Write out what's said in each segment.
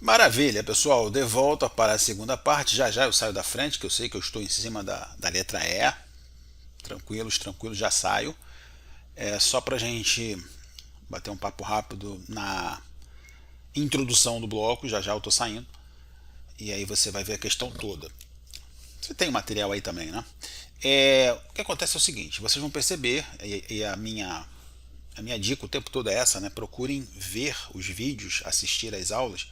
Maravilha, pessoal. De volta para a segunda parte. Já já eu saio da frente, que eu sei que eu estou em cima da letra E. Tranquilos, tranquilos, já saio. É só para a gente bater um papo rápido na introdução do bloco. Já já eu estou saindo. E aí você vai ver a questão toda. Você tem o material aí também, né? O que acontece é o seguinte: vocês vão perceber, e a minha dica o tempo todo é essa, né? Procurem ver os vídeos, assistir às aulas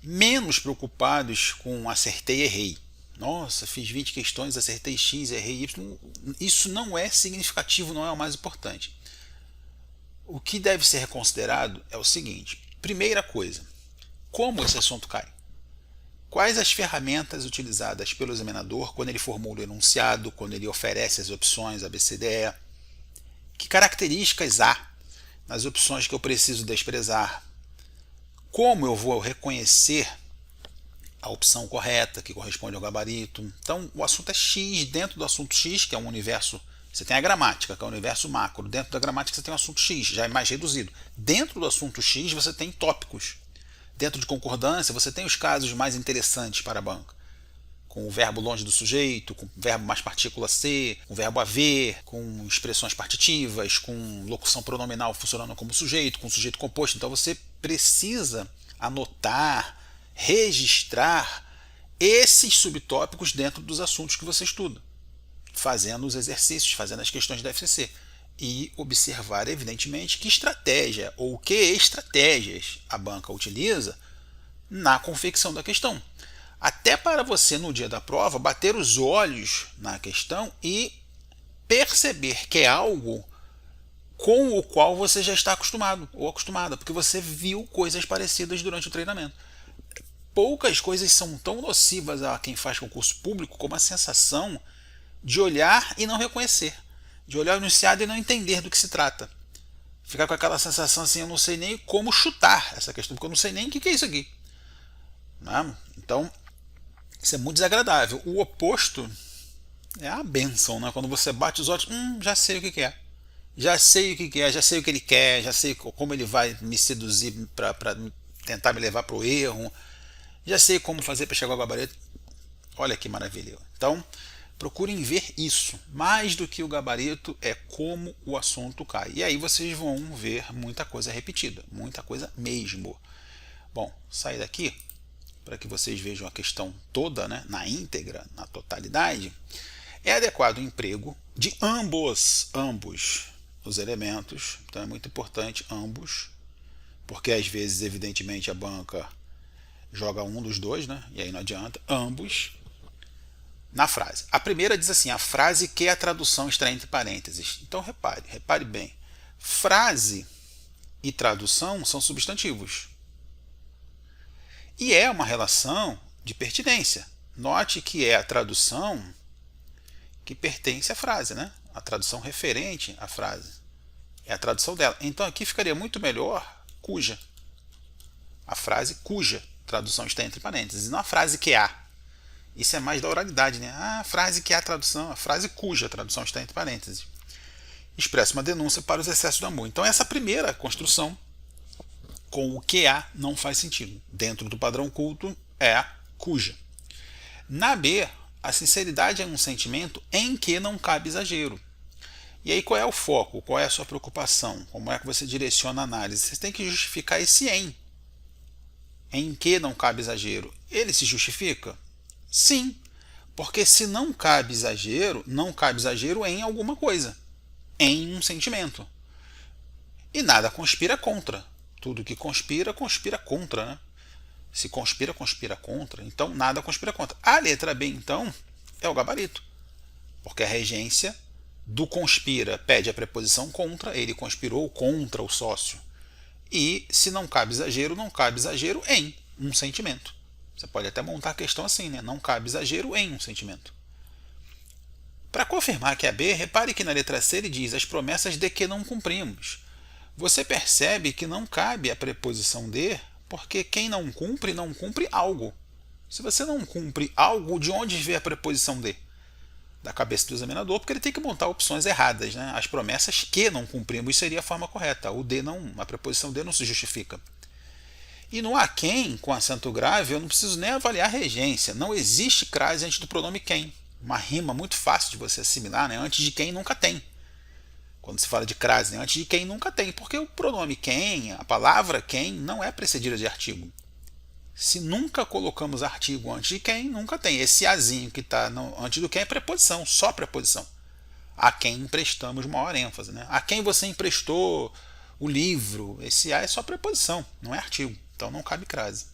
menos preocupados com acertei e errei. Nossa, fiz 20 questões, acertei X, errei Y. Isso não é significativo, não é o mais importante. O que deve ser reconsiderado é o seguinte: primeira coisa, como esse assunto cai? Quais as ferramentas utilizadas pelo examinador quando ele formula o enunciado, quando ele oferece as opções ABCDE? Que características há nas opções que eu preciso desprezar? Como eu vou reconhecer a opção correta, que corresponde ao gabarito? Então, o assunto é X, dentro do assunto X, que é um universo, você tem a gramática, que é um universo macro. Dentro da gramática você tem o assunto X, já é mais reduzido. Dentro do assunto X você tem tópicos. Dentro de concordância você tem os casos mais interessantes para a banca, com o verbo longe do sujeito, com o verbo mais partícula ser, com o verbo haver, com expressões partitivas, com locução pronominal funcionando como sujeito, com sujeito composto. Então você precisa anotar, registrar esses subtópicos dentro dos assuntos que você estuda, fazendo os exercícios, fazendo as questões da FCC. E observar, evidentemente, que estratégia ou que estratégias a banca utiliza na confecção da questão. Até para você, no dia da prova, bater os olhos na questão e perceber que é algo com o qual você já está acostumado ou acostumada, porque você viu coisas parecidas durante o treinamento. Poucas coisas são tão nocivas a quem faz concurso público como a sensação de olhar e não reconhecer, de olhar o enunciado e não entender do que se trata. Ficar com aquela sensação assim: eu não sei nem como chutar essa questão, porque eu não sei nem o que é isso aqui. Não? Então, isso é muito desagradável. O oposto é a benção, né? Quando você bate os olhos, já sei o que é. Já sei o que é, já sei o que ele quer, já sei como ele vai me seduzir para tentar me levar para o erro, já sei como fazer para chegar ao gabarito. Olha que maravilha. Então, procurem ver isso. Mais do que o gabarito é como o assunto cai. E aí vocês vão ver muita coisa repetida, muita coisa mesmo. Bom, sair daqui para que vocês vejam a questão toda, né, na íntegra, na totalidade. É adequado o emprego de ambos os elementos. Então é muito importante ambos, porque às vezes, evidentemente, a banca joga um dos dois, né? E aí não adianta. Ambos na frase. A primeira diz assim: a frase que a tradução está entre parênteses. Então repare bem. Frase e tradução são substantivos. E é uma relação de pertinência. Note que é a tradução que pertence à frase, né? A tradução referente à frase. É a tradução dela. Então aqui ficaria muito melhor cuja. A frase cuja tradução está entre parênteses, não a frase que há. Isso é mais da oralidade, né? A frase que há tradução, a frase cuja tradução está entre parênteses. Expressa uma denúncia para os excessos do amor. Então essa primeira construção com o que há não faz sentido. Dentro do padrão culto é a cuja. Na B, a sinceridade é um sentimento em que não cabe exagero. E aí qual é o foco? Qual é a sua preocupação? Como é que você direciona a análise? Você tem que justificar esse em. Em que não cabe exagero. Ele se justifica? Sim. Porque se não cabe exagero em alguma coisa. Em um sentimento. E nada conspira contra. Tudo que conspira, conspira contra, né? Se conspira, conspira contra. Então, nada conspira contra. A letra B, então, é o gabarito. Porque a regência do conspira pede a preposição contra, ele conspirou contra o sócio. E se não cabe exagero, não cabe exagero em um sentimento. Você pode até montar a questão assim, né? Não cabe exagero em um sentimento. Para confirmar que é B, repare que na letra C ele diz as promessas de que não cumprimos. Você percebe que não cabe a preposição de, porque quem não cumpre algo. Se você não cumpre algo, de onde vem a preposição de? Da cabeça do examinador, porque ele tem que montar opções erradas, né? As promessas que não cumprimos seria a forma correta. O de não, a preposição de não se justifica. E no a quem, com acento grave, eu não preciso nem avaliar a regência. Não existe crase antes do pronome quem. Uma rima muito fácil de você assimilar, né? Antes de quem nunca tem. Quando se fala de crase, né? Antes de quem nunca tem. Porque o pronome quem, a palavra quem, não é precedida de artigo. Se nunca colocamos artigo antes de quem, nunca tem. Esse azinho que está antes do quem é preposição, só preposição. A quem emprestamos maior ênfase, né? A quem você emprestou o livro, esse a é só preposição, não é artigo, então não cabe crase.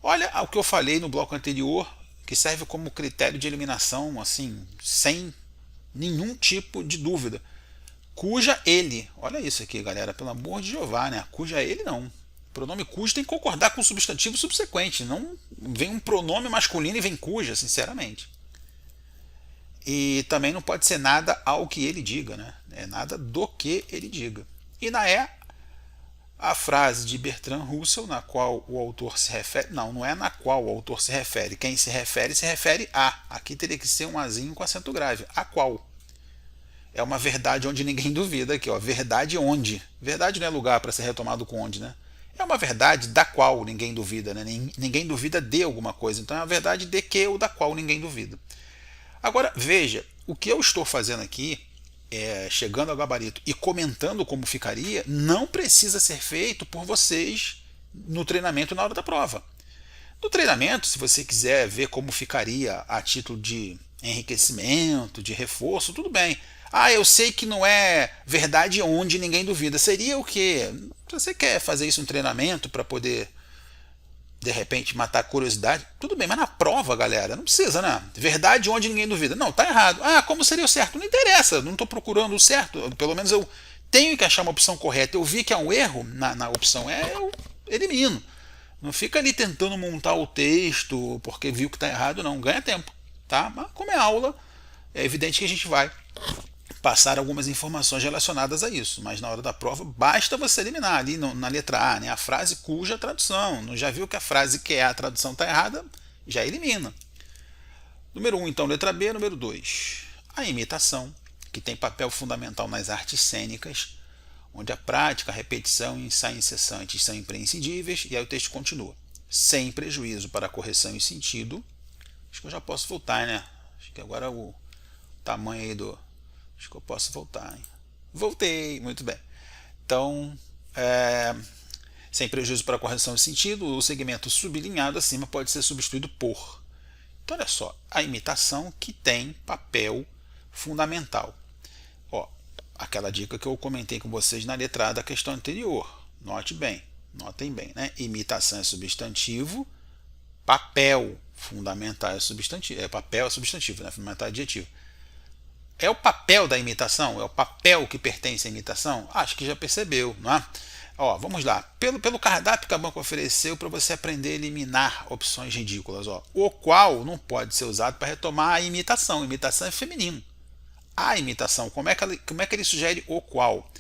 Olha o que eu falei no bloco anterior, que serve como critério de eliminação, assim, sem nenhum tipo de dúvida. Cuja ele, olha isso aqui, galera, pelo amor de Jeová, né? Cuja ele não. O pronome cuja tem que concordar com o substantivo subsequente, não vem um pronome masculino e vem cuja, sinceramente. E também não pode ser nada ao que ele diga, né? É nada do que ele diga. E na a frase de Bertrand Russell, na qual o autor se refere. Não, não é na qual o autor se refere. Quem se refere a. Aqui teria que ser um azinho com acento grave. A qual? É uma verdade onde ninguém duvida aqui, ó. Verdade onde. Verdade não é lugar para ser retomado com onde, né? É uma verdade da qual ninguém duvida, né? Ninguém duvida de alguma coisa. Então é uma verdade de que ou da qual ninguém duvida. Agora, veja, o que eu estou fazendo aqui, chegando ao gabarito e comentando como ficaria, não precisa ser feito por vocês no treinamento na hora da prova. No treinamento, se você quiser ver como ficaria a título de enriquecimento, de reforço, tudo bem. Ah, eu sei que não é verdade onde ninguém duvida. Seria o quê? Você quer fazer isso no treinamento para poder de repente matar a curiosidade, tudo bem, mas na prova, galera, não precisa, né? Verdade onde ninguém duvida. Não, tá errado. Ah, como seria o certo? Não interessa, não estou procurando o certo. Pelo menos eu tenho que achar uma opção correta. Eu vi que há um erro na opção E, eu elimino. Não fica ali tentando montar o texto porque viu que está errado, não. Ganha tempo, tá? Mas como é aula, é evidente que a gente vai passar algumas informações relacionadas a isso, mas na hora da prova basta você eliminar ali na letra A, né, a frase cuja tradução. Não já viu que a frase que é a tradução está errada, já elimina. Número 1, então, letra B. Número 2, a imitação, que tem papel fundamental nas artes cênicas, onde a prática, a repetição e o ensaio incessantes são imprescindíveis, e aí o texto continua. Sem prejuízo para a correção e sentido. Acho que eu já posso voltar, né? Acho que agora o tamanho aí do... Acho que eu posso voltar, hein? Voltei, muito bem. Então, sem prejuízo para a correção de sentido, o segmento sublinhado acima pode ser substituído por. Então, olha só, a imitação que tem papel fundamental. Ó, aquela dica que eu comentei com vocês na letra A da questão anterior. Notem bem, né? Imitação é substantivo, papel fundamental é substantivo. Papel é substantivo, né? Fundamental é adjetivo. É o papel da imitação? É o papel que pertence à imitação? Acho que já percebeu, não é? Ó, vamos lá. Pelo cardápio que a banca ofereceu para você aprender a eliminar opções ridículas. Ó. O qual não pode ser usado para retomar a imitação. Imitação é feminino. A imitação, como é que ele sugere o qual?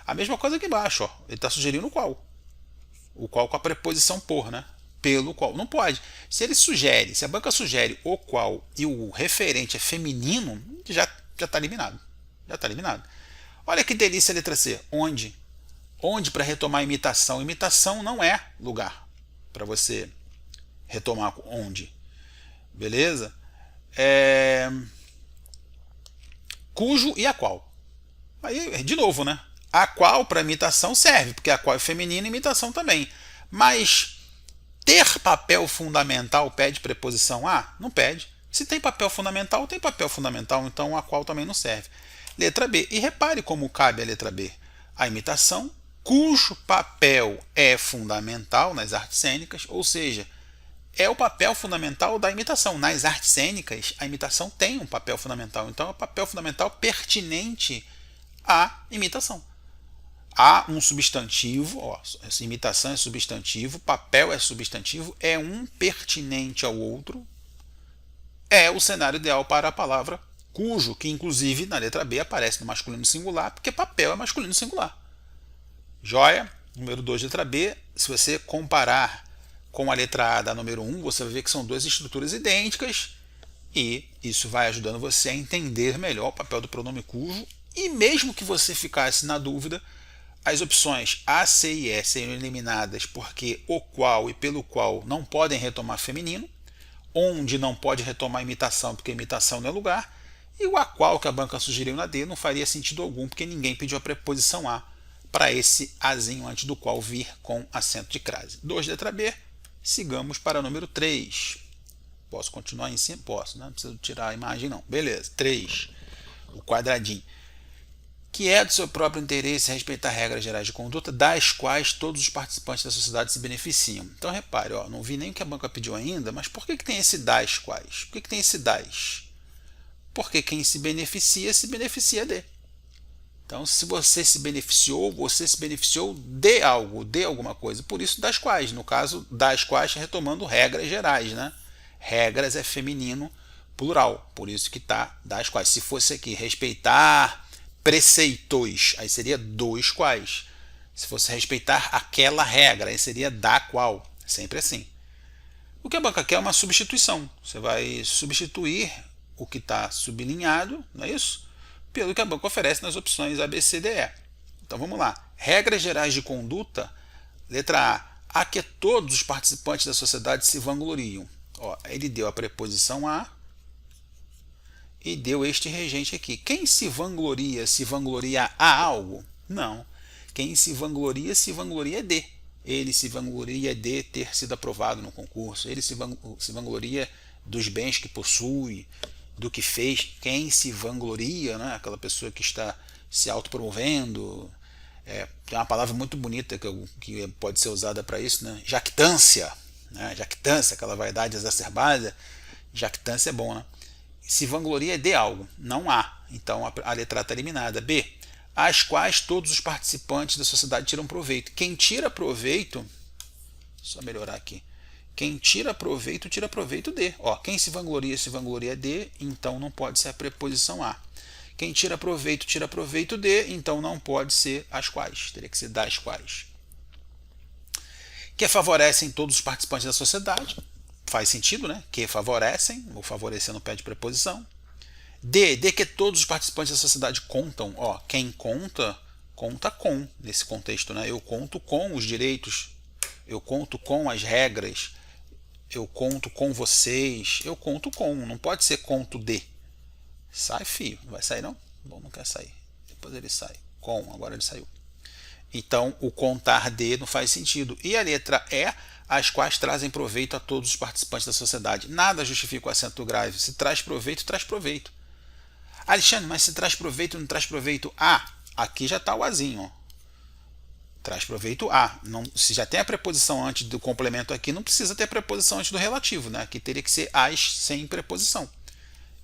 A mesma coisa aqui embaixo. Ó. Ele está sugerindo o qual. O qual com a preposição por, né? Pelo qual. Não pode. Se a banca sugere o qual e o referente é feminino, já está eliminado. Já está eliminado. Olha que delícia a letra C. Onde? Onde para retomar a imitação? Imitação não é lugar para você retomar onde. Beleza? Cujo e a qual. Aí, de novo, né? A qual para imitação serve, porque a qual é feminina e imitação também. Mas ter papel fundamental pede preposição a? Não pede. Se tem papel fundamental, tem papel fundamental, então a qual também não serve. Letra B. E repare como cabe a letra B. A imitação, cujo papel é fundamental nas artes cênicas, ou seja, é o papel fundamental da imitação. Nas artes cênicas, a imitação tem um papel fundamental, então é o papel fundamental pertinente à imitação. Há um substantivo, ó, essa imitação é substantivo, papel é substantivo, é um pertinente ao outro, é o cenário ideal para a palavra cujo, que inclusive na letra B aparece no masculino singular, porque papel é masculino singular. Joia? Número 2, letra B. Se você comparar com a letra A da número 1, você vai ver que são duas estruturas idênticas e isso vai ajudando você a entender melhor o papel do pronome cujo. E mesmo que você ficasse na dúvida, As opções A, C e E seriam eliminadas porque o qual e pelo qual não podem retomar feminino, onde não pode retomar imitação porque imitação não é lugar, e o a qual que a banca sugeriu na D não faria sentido algum porque ninguém pediu a preposição a para esse azinho antes do qual vir com acento de crase. 2 letra B, sigamos para o número 3. Posso continuar em cima? Posso, né? Não preciso tirar a imagem não. Beleza, 3, o quadradinho. Que é do seu próprio interesse respeitar regras gerais de conduta, das quais todos os participantes da sociedade se beneficiam. Então repare, ó, não vi nem o que a banca pediu ainda, mas por que tem esse das quais? Por que tem esse das? Porque quem se beneficia de. Então, se você se beneficiou de algo, de alguma coisa. Por isso, das quais. No caso, das quais, retomando regras gerais, né? Regras é feminino plural. Por isso que está das quais. Se fosse aqui, respeitar preceitos, aí seria dos quais. Se fosse respeitar aquela regra, aí seria da qual. Sempre assim. O que a banca quer é uma substituição. Você vai substituir o que está sublinhado, não é isso? Pelo que a banca oferece nas opções A, B, C, D, E. Então vamos lá. Regras gerais de conduta, letra A que todos os participantes da sociedade se vangloriam. Ó, ele deu a preposição a e deu este regente aqui. Quem se vangloria a algo? Não. Quem se vangloria de. Ele se vangloria de ter sido aprovado no concurso. Ele se vangloria dos bens que possui, do que fez. Quem se vangloria, né? Aquela pessoa que está se autopromovendo. Tem uma palavra muito bonita que pode ser usada para isso, né? Jactância. Né? Jactância, aquela vaidade exacerbada. Jactância é bom, né? Se vangloria de algo, não há. Então a letra A está eliminada. B, as quais todos os participantes da sociedade tiram proveito. Quem tira proveito, só melhorar aqui. Quem tira proveito de. Ó, quem se vangloria de, então não pode ser a preposição a. Quem tira proveito de, então não pode ser as quais. Teria que ser das quais. Que favorecem todos os participantes da sociedade. Faz sentido, né? Que favorecem, ou favorecer no pé de preposição. D, que todos os participantes da sociedade contam. Ó, quem conta, conta com, nesse contexto, né? Eu conto com os direitos, eu conto com as regras, eu conto com vocês, eu conto com, não pode ser conto de. Sai, filho, não vai sair não? Bom, não quer sair. Depois ele sai. Com, agora ele saiu. Então, o contar de não faz sentido. E a letra E, as quais trazem proveito a todos os participantes da sociedade. Nada justifica o acento grave. Se traz proveito, traz proveito. Alexandre, mas se traz proveito, não traz proveito a? Aqui já está o azinho. Ó. Traz proveito a. Não, se já tem a preposição antes do complemento aqui, não precisa ter a preposição antes do relativo. Né? Aqui teria que ser as sem preposição.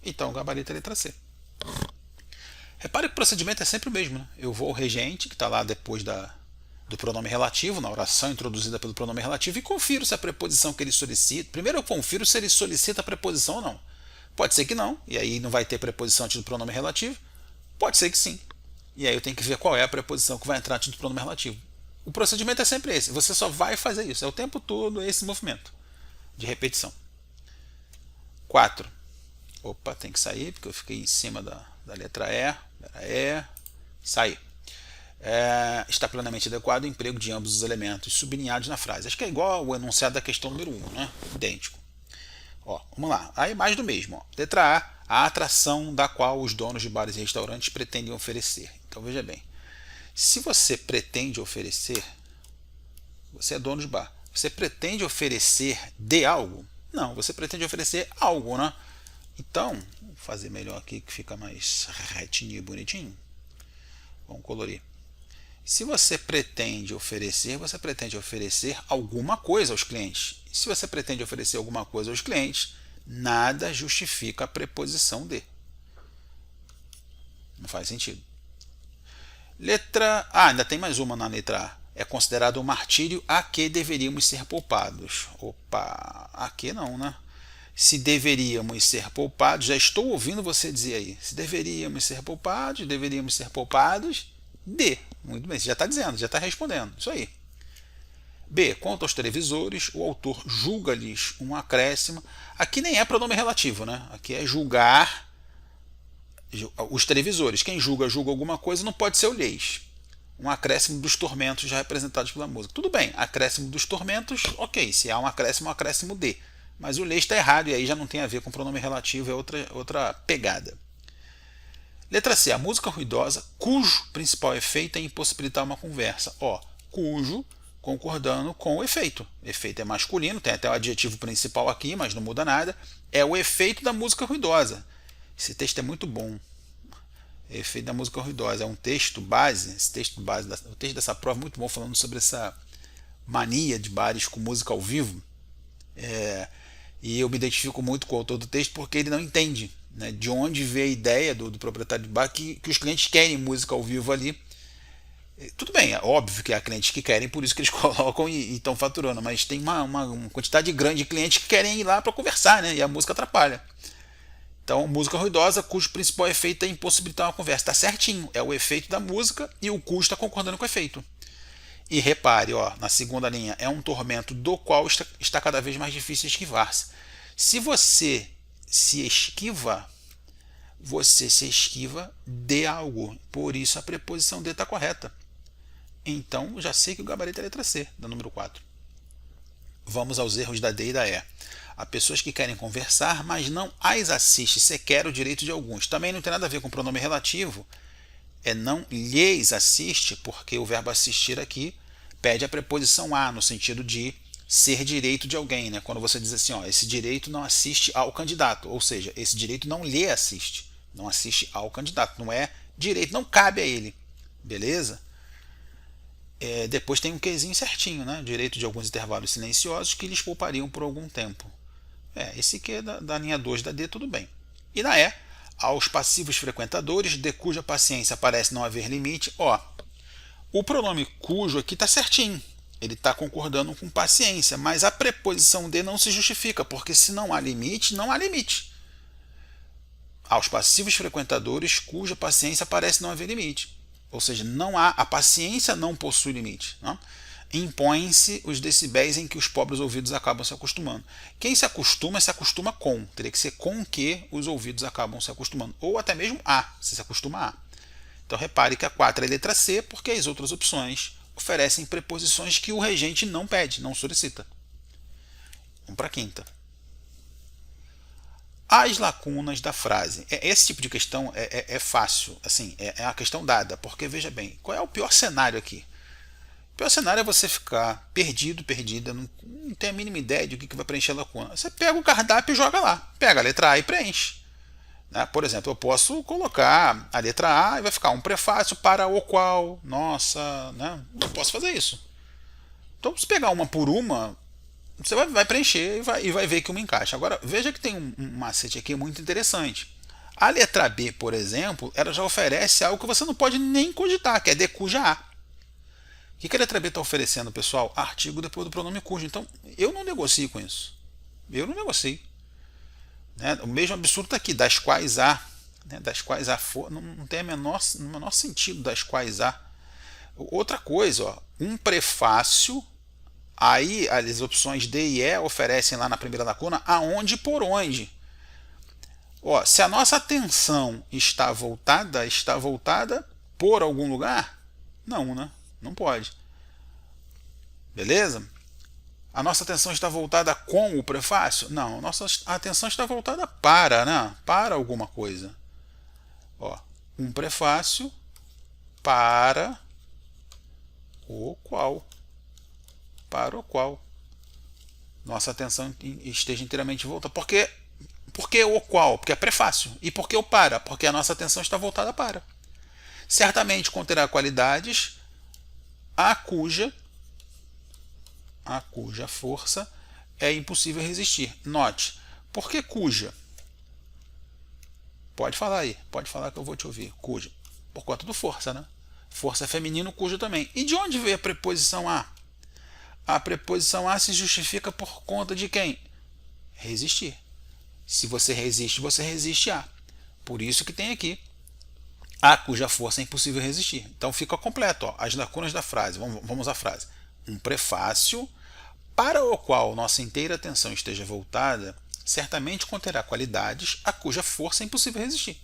Então, o gabarito é a letra C. Repare que o procedimento é sempre o mesmo. Né? Eu vou ao regente, que está lá depois do pronome relativo, na oração introduzida pelo pronome relativo, e confiro se a preposição que ele solicita. Primeiro eu confiro se ele solicita a preposição ou não. Pode ser que não, e aí não vai ter preposição antes do pronome relativo. Pode ser que sim. E aí eu tenho que ver qual é a preposição que vai entrar antes do pronome relativo. O procedimento é sempre esse. Você só vai fazer isso. É o tempo todo esse movimento de repetição. 4. Opa, tem que sair, porque eu fiquei em cima da letra E. Sair. Está plenamente adequado o emprego de ambos os elementos sublinhados na frase. Acho que é igual ao enunciado da questão número 1, né? Idêntico. Ó, vamos lá. Aí mais do mesmo. Ó. Letra A atração da qual os donos de bares e restaurantes pretendem oferecer. Então veja bem. Se você pretende oferecer, você é dono de bar. Você pretende oferecer de algo? Não, você pretende oferecer algo, né? Então, vou fazer melhor aqui que fica mais retinho e bonitinho. Vamos colorir. Se você pretende oferecer alguma coisa aos clientes. E se você pretende oferecer alguma coisa aos clientes, nada justifica a preposição de. Não faz sentido. Letra A, ainda tem mais uma na letra A. É considerado um martírio a que deveríamos ser poupados. Opa, a que não, né? Se deveríamos ser poupados, já estou ouvindo você dizer aí. Se deveríamos ser poupados de. Muito bem, você já está dizendo, já está respondendo. Isso aí. B. Quanto aos televisores, o autor julga-lhes um acréscimo. Aqui nem é pronome relativo, né? Aqui é julgar os televisores. Quem julga alguma coisa não pode ser o lhes. um acréscimo dos tormentos já representados pela música. Tudo bem, acréscimo dos tormentos, ok, se há um acréscimo de. Mas o lê está errado e aí já não tem a ver com pronome relativo, é outra pegada. Letra C, a música ruidosa, cujo principal efeito é impossibilitar uma conversa. Ó, cujo, concordando com o efeito. Efeito é masculino, tem até o adjetivo principal aqui, mas não muda nada. É o efeito da música ruidosa. Esse texto é muito bom. Efeito da música ruidosa. É um texto base, o texto dessa prova é muito bom, falando sobre essa mania de bares com música ao vivo. E eu me identifico muito com o autor do texto porque ele não entende, né, de onde veio a ideia do proprietário de bar que os clientes querem música ao vivo ali. Tudo bem, é óbvio que há clientes que querem, por isso que eles colocam e estão faturando, mas tem uma quantidade grande de clientes que querem ir lá para conversar, né, e a música atrapalha. Então, música ruidosa, cujo principal efeito é impossibilitar uma conversa. Está certinho, é o efeito da música e o cujo está concordando com o efeito. E repare, ó, na segunda linha, é um tormento do qual está cada vez mais difícil esquivar-se. Se você se esquiva, você se esquiva de algo. Por isso a preposição de está correta. Então, já sei que o gabarito é a letra C, da número 4. Vamos aos erros da D e da E. Há pessoas que querem conversar, mas não as assiste sequer o direito de alguns. Também não tem nada a ver com pronome relativo. É não lhes assiste, porque o verbo assistir aqui pede a preposição a, no sentido de ser direito de alguém, né? Quando você diz assim, ó, esse direito não assiste ao candidato, ou seja, esse direito não lhe assiste, não assiste ao candidato, não é direito, não cabe a ele, beleza? Depois tem um quezinho certinho, né? Direito de alguns intervalos silenciosos que lhes poupariam por algum tempo. Esse que é da linha 2 da D, tudo bem. E na E, aos passivos frequentadores, de cuja paciência parece não haver limite, ó, o pronome cujo aqui está certinho, ele está concordando com paciência, mas a preposição de não se justifica, porque se não há limite, não há limite. Aos passivos frequentadores, cuja paciência parece não haver limite. Ou seja, a paciência não possui limite. Não? Impõem-se os decibéis em que os pobres ouvidos acabam se acostumando. Quem se acostuma com. Teria que ser com que os ouvidos acabam se acostumando. Ou até mesmo se acostuma a. Então repare que a 4 é a letra C, porque as outras opções oferecem preposições que o regente não pede, não solicita. Vamos para a quinta. As lacunas da frase. Esse tipo de questão é fácil, assim, é uma questão dada, porque veja bem, qual é o pior cenário aqui? O pior cenário é você ficar perdida, não tem a mínima ideia de o que vai preencher a lacuna. Você pega o cardápio e joga lá, pega a letra A e preenche. Por exemplo, eu posso colocar a letra A e vai ficar um prefácio para o qual, nossa, né? Eu posso fazer isso. Então, se pegar uma por uma, você vai preencher e vai ver que uma encaixa. Agora, veja que tem um macete aqui muito interessante. A letra B, por exemplo, ela já oferece algo que você não pode nem cogitar, que é de cuja A. O que a letra B está oferecendo, pessoal? Artigo depois do pronome cujo. Então, eu não negocio com isso. Eu não negocio. O mesmo absurdo está aqui, das quais há. Das quais há for, não tem o menor sentido das quais há. Outra coisa, ó, um prefácio. Aí as opções D e E oferecem lá na primeira lacuna aonde e por onde. Ó, se a nossa atenção está voltada por algum lugar? Não, né? Não pode. Beleza? A nossa atenção está voltada com o prefácio? Não, a nossa atenção está voltada para, né? Para alguma coisa. Ó, um prefácio para o qual. Para o qual nossa atenção esteja inteiramente voltada. Por que o qual? Porque é prefácio. E por que o para? Porque a nossa atenção está voltada para. Certamente conterá qualidades a cuja força é impossível resistir. Note, por que cuja? Pode falar aí, pode falar que eu vou te ouvir. Cuja. Por conta do força, né? Força é feminino, cuja também. E de onde veio a preposição a? A preposição a se justifica por conta de quem? Resistir. Se você resiste a. Por isso que tem aqui a cuja força é impossível resistir. Então fica completo, ó, as lacunas da frase. Vamos à frase. Um prefácio para o qual nossa inteira atenção esteja voltada, certamente conterá qualidades a cuja força é impossível resistir.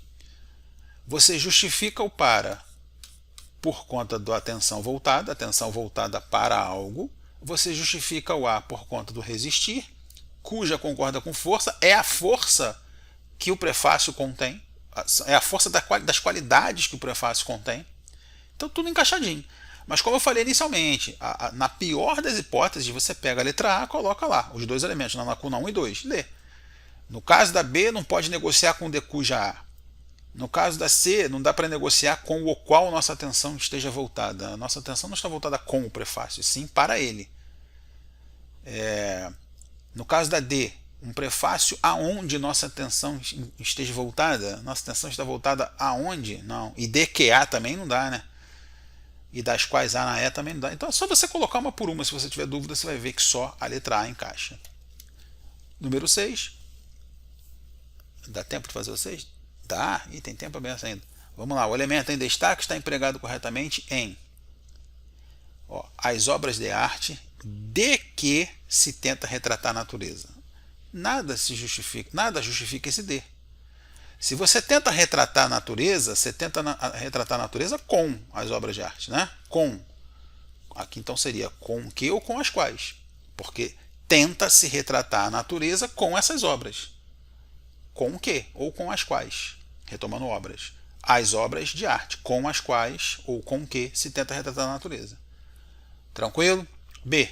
Você justifica o por conta da atenção voltada para algo. Você justifica o A por conta do resistir, cuja concorda com força, é a força que o prefácio contém, é a força das qualidades que o prefácio contém. Então tudo encaixadinho. Mas como eu falei inicialmente, na pior das hipóteses, você pega a letra A e coloca lá os dois elementos, na lacuna 1 e 2, lê. No caso da B, não pode negociar com D cuja A. No caso da C, não dá para negociar com o qual nossa atenção esteja voltada. A nossa atenção não está voltada com o prefácio, sim para ele. No caso da D, um prefácio aonde nossa atenção esteja voltada. Nossa atenção está voltada aonde? Não. E D que A também não dá, né? E das quais A na E também não dá. Então é só você colocar uma por uma. Se você tiver dúvida, você vai ver que só a letra A encaixa. Número 6. Dá tempo de fazer o 6? Dá. E tem tempo aberto ainda. Vamos lá. O elemento em destaque está empregado corretamente em as obras de arte de que se tenta retratar a natureza. Nada justifica esse D. Se você tenta retratar a natureza, você tenta retratar a natureza com as obras de arte, né? Com. Aqui então seria com que ou com as quais. Porque tenta se retratar a natureza com essas obras. Com que ou com as quais. Retomando obras. As obras de arte, com as quais ou com que se tenta retratar a natureza. Tranquilo? B.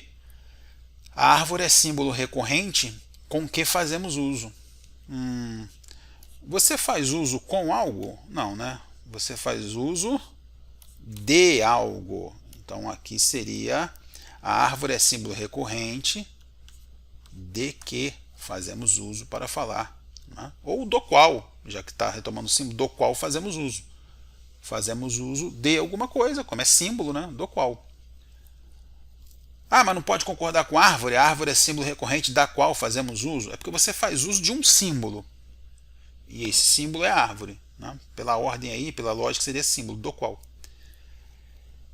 A árvore é símbolo recorrente com que fazemos uso. Você faz uso com algo? Não, né? Você faz uso de algo. Então aqui seria a árvore é símbolo recorrente de que fazemos uso para falar. Né? Ou do qual, já que está retomando o símbolo, do qual fazemos uso. Fazemos uso de alguma coisa, como é símbolo, né? Do qual. Ah, mas não pode concordar com árvore? A árvore é símbolo recorrente da qual fazemos uso? É porque você faz uso de um símbolo. E esse símbolo é a árvore. Né? Pela ordem aí, pela lógica, seria símbolo do qual.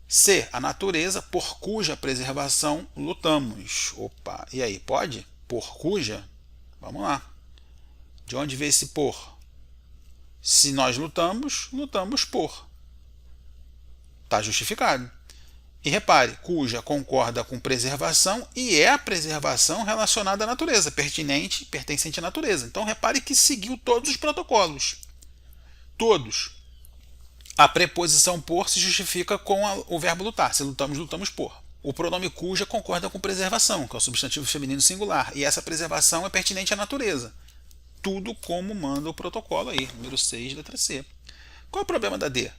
C. A natureza por cuja preservação lutamos. Opa, e aí, pode? Por cuja? Vamos lá. De onde veio esse por? Se nós lutamos, lutamos por. Está justificado. E repare, cuja concorda com preservação e é a preservação relacionada à natureza, pertencente à natureza. Então repare que seguiu todos os protocolos. Todos. A preposição por se justifica com o verbo lutar. Se lutamos, lutamos por. O pronome cuja concorda com preservação, que é o substantivo feminino singular. E essa preservação é pertinente à natureza. Tudo como manda o protocolo aí, número 6, letra C. Qual é o problema da D?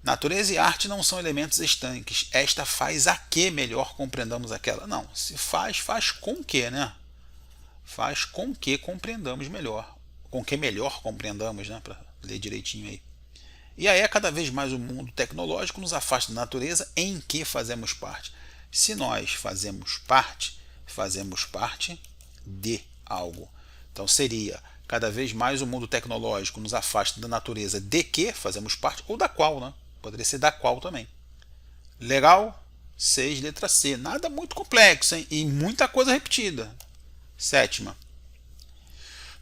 Natureza e arte não são elementos estanques. Esta faz a que melhor compreendamos aquela. Não, se faz com que, né? Faz com que compreendamos melhor. Com que melhor compreendamos, né? Para ler direitinho aí. E aí, cada vez mais o mundo tecnológico nos afasta da natureza em que fazemos parte. Se nós fazemos parte de algo. Então seria, cada vez mais o mundo tecnológico nos afasta da natureza de que fazemos parte, ou da qual, né? Poderia ser da qual também. Legal? 6, letra C. Nada muito complexo, hein? E muita coisa repetida. 7ª.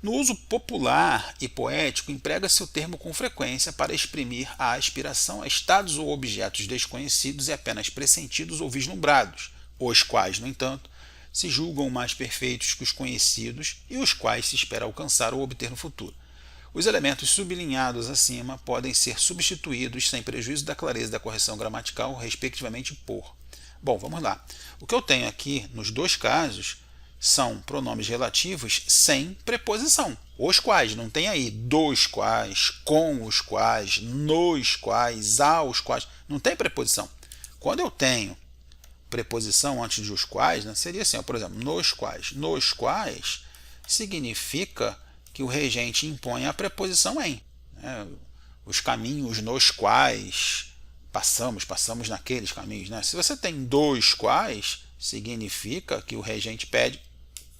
No uso popular e poético, emprega-se o termo com frequência para exprimir a aspiração a estados ou objetos desconhecidos e apenas pressentidos ou vislumbrados, os quais, no entanto, se julgam mais perfeitos que os conhecidos e os quais se espera alcançar ou obter no futuro. Os elementos sublinhados acima podem ser substituídos sem prejuízo da clareza da correção gramatical, respectivamente por. Bom, vamos lá. O que eu tenho aqui, nos dois casos, são pronomes relativos sem preposição. Os quais, não tem aí dos quais, com os quais, nos quais, aos quais, não tem preposição. Quando eu tenho preposição antes de os quais, né, seria assim, ó, por exemplo, nos quais. Nos quais significa que o regente impõe a preposição em. Né, os caminhos nos quais passamos naqueles caminhos. Né? Se você tem dos quais, significa que o regente pede.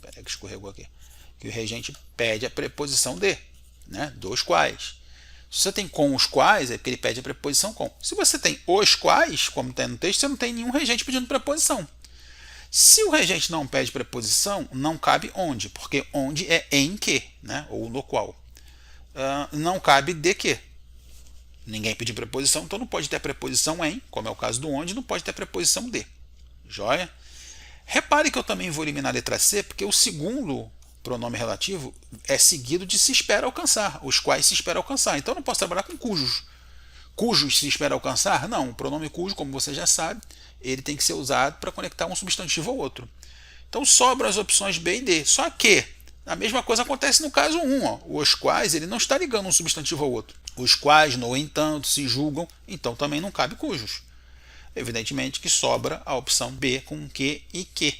Peraí que escorregou aqui. Que o regente pede a preposição de. Né? Dos quais. Se você tem com os quais, é porque ele pede a preposição com. Se você tem os quais, como tem no texto, você não tem nenhum regente pedindo preposição. Se o regente não pede preposição, não cabe onde, porque onde é em que, né? Ou no qual. Não cabe de que. Ninguém pediu preposição, então não pode ter preposição em, como é o caso do onde, não pode ter preposição de. Joia? Repare que eu também vou eliminar a letra C, porque o segundo pronome relativo é seguido de se espera alcançar, os quais se espera alcançar. Então eu não posso trabalhar com cujos. Cujos se espera alcançar? Não, o pronome cujo, como você já sabe, ele tem que ser usado para conectar um substantivo ao outro. Então sobram as opções B e D. Só que a mesma coisa acontece no caso 1. Ó. Os quais, ele não está ligando um substantivo ao outro. Os quais, no entanto, se julgam, então também não cabe cujos. Evidentemente que sobra a opção B com que e que.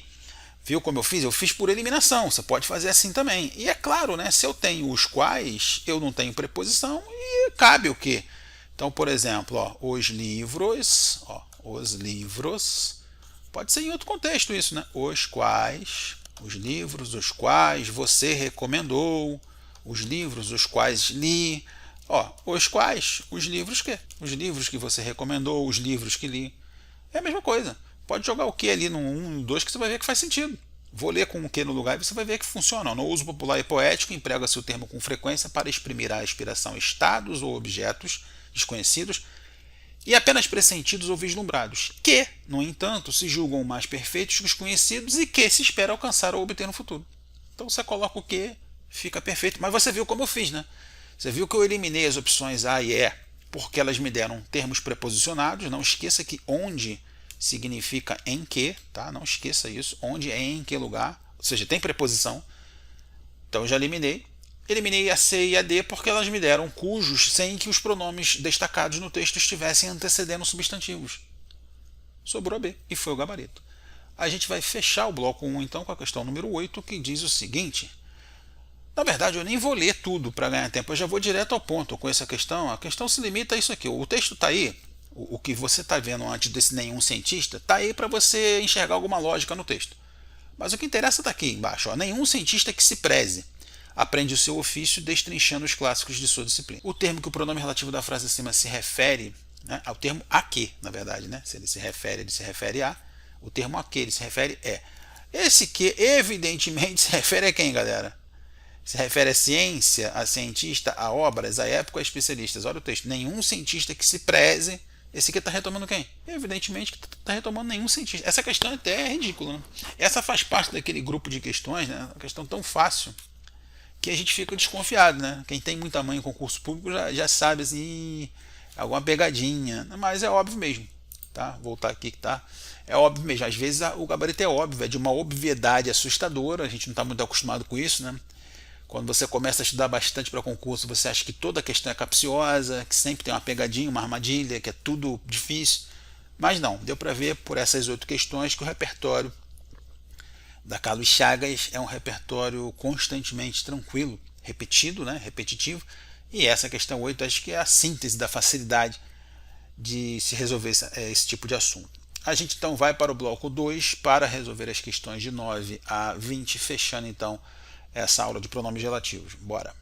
Viu como eu fiz? Eu fiz por eliminação. Você pode fazer assim também. E é claro, né, se eu tenho os quais, eu não tenho preposição e cabe o que. Então, por exemplo, ó, os livros, pode ser em outro contexto isso, né? Os quais, os livros, os quais você recomendou, os livros, os quais li. Ó, os quais, os livros que? Os livros que você recomendou, os livros que li. É a mesma coisa. Pode jogar o que ali no 1 e no 2 que você vai ver que faz sentido. Vou ler com o que no lugar e você vai ver que funciona. No uso popular e poético, emprega-se o termo com frequência para exprimir a aspiração a estados ou objetos desconhecidos e apenas pressentidos ou vislumbrados, que, no entanto, se julgam mais perfeitos que os conhecidos e que se espera alcançar ou obter no futuro. Então você coloca o que, fica perfeito. Mas você viu como eu fiz, né? Você viu que eu eliminei as opções A e E porque elas me deram termos preposicionados. Não esqueça que onde significa em que, tá? Não esqueça isso. Onde é em que lugar, ou seja, tem preposição. Então eu já eliminei. Eliminei a C e a D porque elas me deram cujos sem que os pronomes destacados no texto estivessem antecedendo substantivos. Sobrou a B e foi o gabarito. A gente vai fechar o bloco 1 então com a questão número 8, que diz o seguinte. Na verdade, eu nem vou ler tudo para ganhar tempo, eu já vou direto ao ponto com essa questão. A questão se limita a isso aqui. O texto está aí, o que você está vendo antes desse nenhum cientista, está aí para você enxergar alguma lógica no texto. Mas o que interessa está aqui embaixo. Ó, nenhum cientista que se preze aprende o seu ofício destrinchando os clássicos de sua disciplina. O termo que o pronome relativo da frase acima se refere, né, ao termo a que, na verdade, né? Se ele se refere a. O termo a que ele se refere é. Esse que, evidentemente, se refere a quem, galera? Se refere à ciência, a cientista, a obras, a época, a especialistas. Olha o texto. Nenhum cientista que se preze. Esse aqui está retomando quem? Evidentemente que está retomando nenhum cientista. Essa questão até é ridícula. Né? Essa faz parte daquele grupo de questões, né? Uma questão tão fácil que a gente fica desconfiado. Né? Quem tem muita mãe em concurso público já sabe assim, alguma pegadinha. Mas é óbvio mesmo. Tá? Voltar aqui que tá. É óbvio mesmo. Às vezes o gabarito é óbvio, é de uma obviedade assustadora. A gente não está muito acostumado com isso, né? Quando você começa a estudar bastante para concurso, você acha que toda a questão é capciosa, que sempre tem uma pegadinha, uma armadilha, que é tudo difícil. Mas não, deu para ver por essas 8 questões que o repertório da Carlos Chagas é um repertório constantemente tranquilo, repetido, né, repetitivo. E essa questão 8 acho que é a síntese da facilidade de se resolver esse tipo de assunto. A gente então vai para o bloco 2 para resolver as questões de 9 a 20, fechando então essa aula de pronomes relativos. Bora!